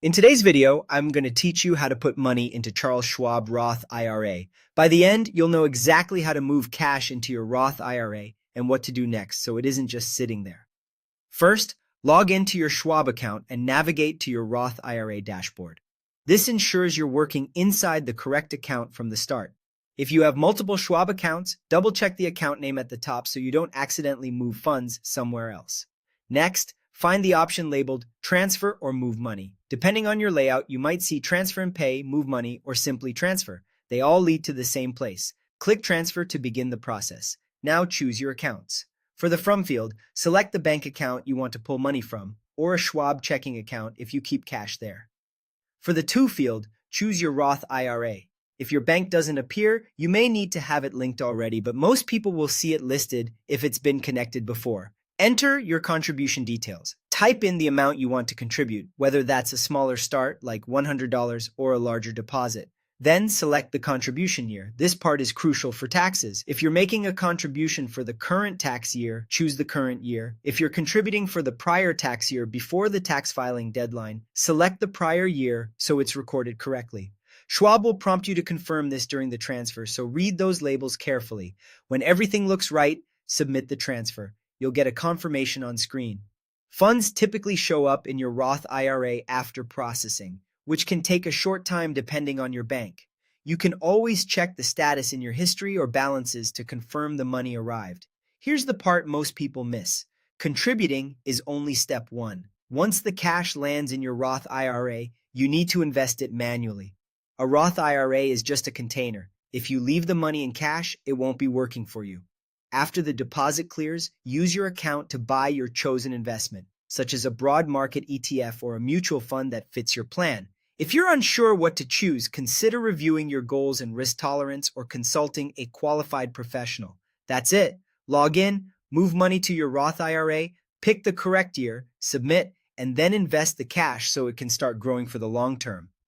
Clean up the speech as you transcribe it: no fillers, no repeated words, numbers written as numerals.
In today's video, I'm going to teach you how to put money into Charles Schwab Roth IRA. By the end, you'll know exactly how to move cash into your Roth IRA and what to do next so it isn't just sitting there. First, log into your Schwab account and navigate to your Roth IRA dashboard. This ensures you're working inside the correct account from the start. If you have multiple Schwab accounts, double-check the account name at the top so you don't accidentally move funds somewhere else. Next, find the option labeled Transfer or Move Money. Depending on your layout, you might see Transfer and Pay, Move Money, or simply Transfer. They all lead to the same place. Click Transfer to begin the process. Now choose your accounts. For the From field, select the bank account you want to pull money from, or a Schwab checking account if you keep cash there. For the To field, choose your Roth IRA. If your bank doesn't appear, you may need to have it linked already, but most people will see it listed if it's been connected before. Enter your contribution details. Type in the amount you want to contribute, whether that's a smaller start like $100 or a larger deposit. Then select the contribution year. This part is crucial for taxes. If you're making a contribution for the current tax year, choose the current year. If you're contributing for the prior tax year before the tax filing deadline, select the prior year so it's recorded correctly. Schwab will prompt you to confirm this during the transfer, so read those labels carefully. When everything looks right, submit the transfer. You'll get a confirmation on screen. Funds typically show up in your Roth IRA after processing, which can take a short time depending on your bank. You can always check the status in your history or balances to confirm the money arrived. Here's the part most people miss. Contributing is only step one. Once the cash lands in your Roth IRA, you need to invest it manually. A Roth IRA is just a container. If you leave the money in cash, it won't be working for you. After the deposit clears, use your account to buy your chosen investment, such as a broad market ETF or a mutual fund that fits your plan. If you're unsure what to choose, consider reviewing your goals and risk tolerance or consulting a qualified professional. That's it. Log in, move money to your Roth IRA, pick the correct year, submit, and then invest the cash so it can start growing for the long term.